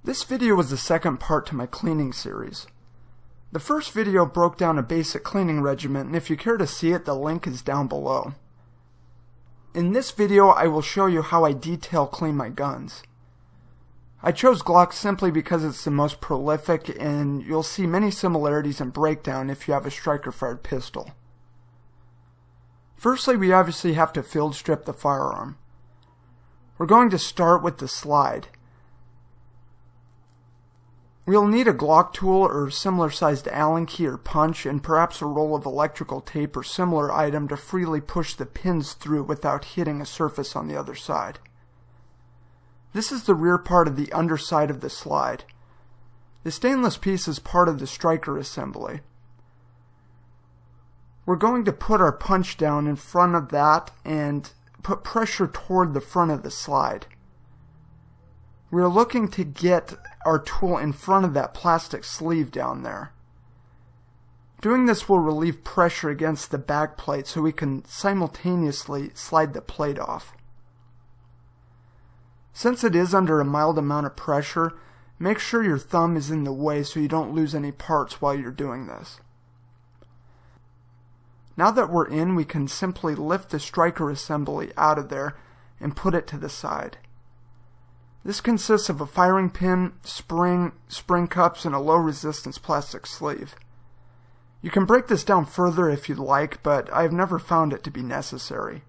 This video was the second part to my cleaning series. The first video broke down a basic cleaning regimen, and if you care to see it, the link is down below. In this video, I will show you how I detail clean my guns. I chose Glock simply because it's the most prolific, and you'll see many similarities in breakdown if you have a striker-fired pistol. Firstly, we obviously have to field strip the firearm. We're going to start with the slide. We'll need a Glock tool or similar sized Allen key or punch, and perhaps a roll of electrical tape or similar item to freely push the pins through without hitting a surface on the other side. This is the rear part of the underside of the slide. The stainless piece is part of the striker assembly. We're going to put our punch down in front of that and put pressure toward the front of the slide. We're looking to get our tool in front of that plastic sleeve down there. Doing this will relieve pressure against the back plate so we can simultaneously slide the plate off. Since it is under a mild amount of pressure, make sure your thumb is in the way so you don't lose any parts while you're doing this. Now that we're in, we can simply lift the striker assembly out of there and put it to the side. This consists of a firing pin, spring cups, and a low resistance plastic sleeve. You can break this down further if you'd like, but I've never found it to be necessary.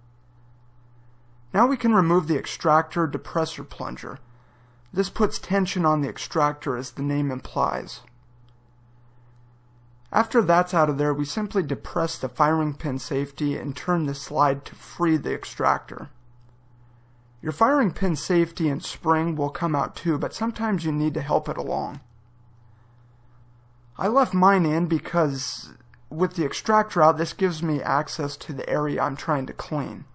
Now we can remove the extractor depressor plunger. This puts tension on the extractor as the name implies. After that's out of there, we simply depress the firing pin safety and turn the slide to free the extractor. Your firing pin safety and spring will come out too, but sometimes you need to help it along. I left mine in because with the extractor out, this gives me access to the area I'm trying to clean.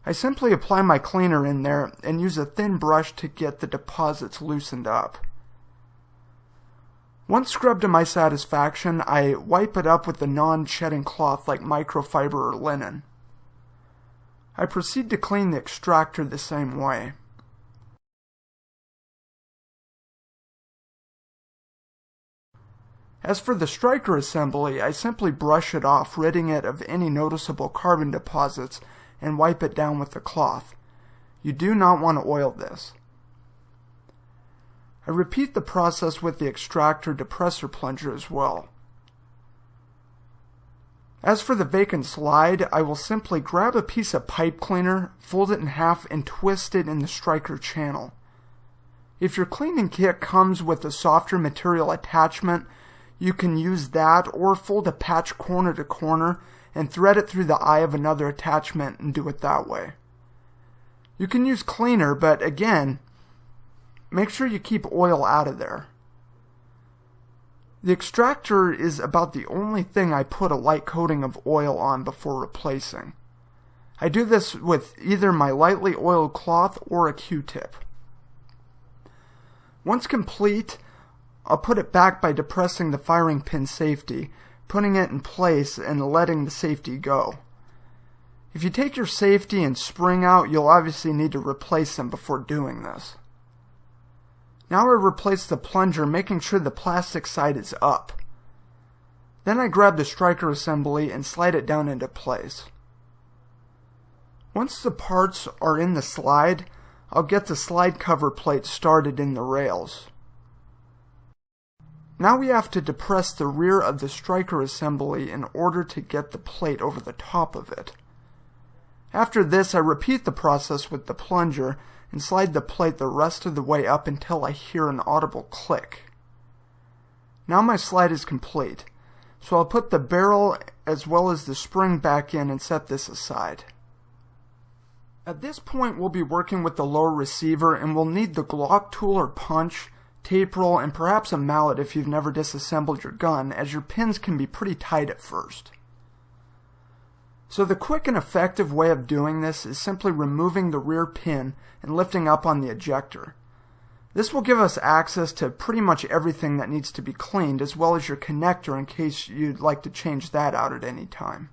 I simply apply my cleaner in there and use a thin brush to get the deposits loosened up. Once scrubbed to my satisfaction, I wipe it up with a non-shedding cloth like microfiber or linen. I proceed to clean the extractor the same way. As for the striker assembly, I simply brush it off, ridding it of any noticeable carbon deposits, and wipe it down with the cloth. You do not want to oil this. I repeat the process with the extractor depressor plunger as well. As for the vacant slide, I will simply grab a piece of pipe cleaner, fold it in half, and twist it in the striker channel. If your cleaning kit comes with a softer material attachment, you can use that or fold a patch corner to corner and thread it through the eye of another attachment and do it that way. You can use cleaner, but again, make sure you keep oil out of there. The extractor is about the only thing I put a light coating of oil on before replacing. I do this with either my lightly oiled cloth or a Q-tip. Once complete, I'll put it back by depressing the firing pin safety, putting it in place and letting the safety go. If you take your safety and spring out, you'll obviously need to replace them before doing this. Now I replace the plunger, making sure the plastic side is up. Then I grab the striker assembly and slide it down into place. Once the parts are in the slide, I'll get the slide cover plate started in the rails. Now we have to depress the rear of the striker assembly in order to get the plate over the top of it. After this, I repeat the process with the plunger and slide the plate the rest of the way up until I hear an audible click. Now my slide is complete, so I'll put the barrel as well as the spring back in and set this aside. At this point, we'll be working with the lower receiver, and we'll need the Glock tool or punch, tape roll, and perhaps a mallet if you've never disassembled your gun, as your pins can be pretty tight at first. So the quick and effective way of doing this is simply removing the rear pin and lifting up on the ejector. This will give us access to pretty much everything that needs to be cleaned, as well as your connector in case you'd like to change that out at any time.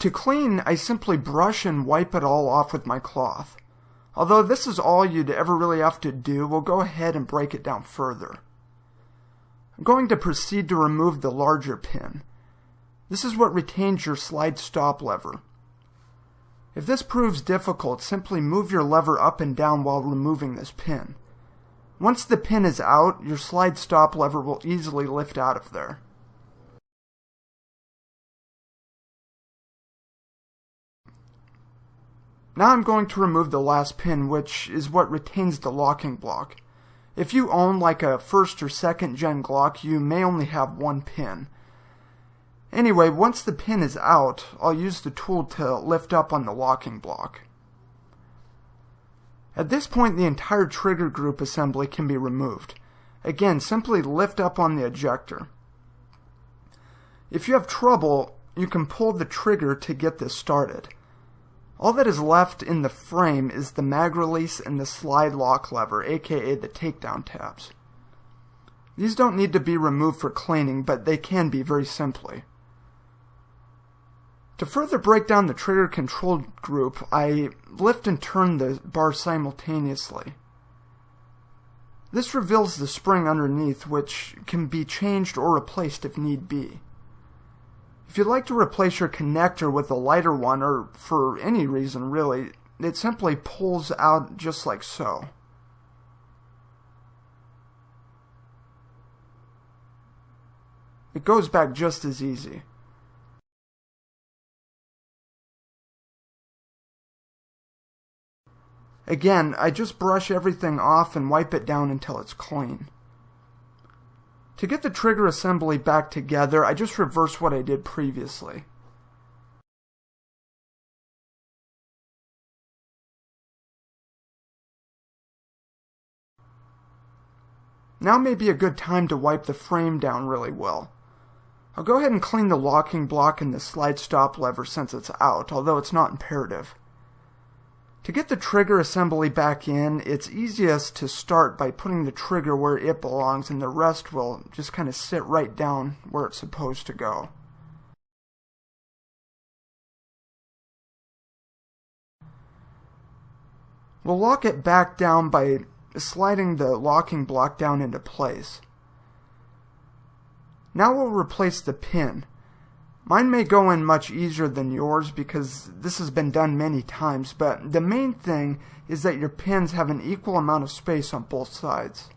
To clean, I simply brush and wipe it all off with my cloth. Although this is all you'd ever really have to do, we'll go ahead and break it down further. I'm going to proceed to remove the larger pin. This is what retains your slide stop lever. If this proves difficult, simply move your lever up and down while removing this pin. Once the pin is out, your slide stop lever will easily lift out of there. Now I'm going to remove the last pin, which is what retains the locking block. If you own like a 1st or 2nd gen Glock, you may only have one pin. Anyway, once the pin is out, I'll use the tool to lift up on the locking block. At this point, the entire trigger group assembly can be removed. Again, simply lift up on the ejector. If you have trouble, you can pull the trigger to get this started. All that is left in the frame is the mag release and the slide lock lever, aka the takedown tabs. These don't need to be removed for cleaning, but they can be very simply. To further break down the trigger control group, I lift and turn the bar simultaneously. This reveals the spring underneath, which can be changed or replaced if need be. If you'd like to replace your connector with a lighter one, or for any reason really, it simply pulls out just like so. It goes back just as easy. Again, I just brush everything off and wipe it down until it's clean. To get the trigger assembly back together, I just reverse what I did previously. Now may be a good time to wipe the frame down really well. I'll go ahead and clean the locking block and the slide stop lever since it's out, although it's not imperative. To get the trigger assembly back in, it's easiest to start by putting the trigger where it belongs, and the rest will just kind of sit right down where it's supposed to go. We'll lock it back down by sliding the locking block down into place. Now we'll replace the pin. Mine may go in much easier than yours because this has been done many times, but the main thing is that your pins have an equal amount of space on both sides.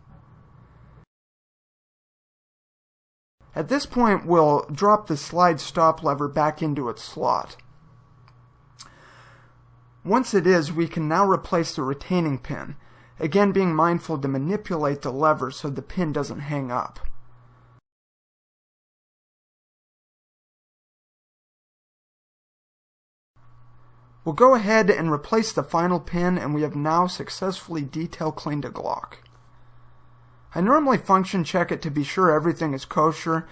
At this point, we'll drop the slide stop lever back into its slot. Once it is, we can now replace the retaining pin, again being mindful to manipulate the lever so the pin doesn't hang up. We'll go ahead and replace the final pin, and we have now successfully detail cleaned a Glock. I normally function check it to be sure everything is kosher,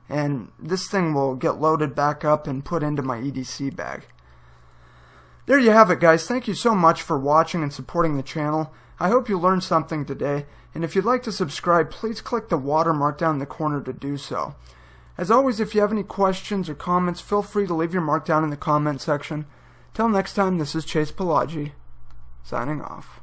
and this thing will get loaded back up and put into my EDC bag. There you have it, guys. Thank you so much for watching and supporting the channel. I hope you learned something today, and if you'd like to subscribe, please click the watermark down in the corner to do so. As always, if you have any questions or comments, feel free to leave your mark down in the comment section. Till next time, this is Palagi, signing off.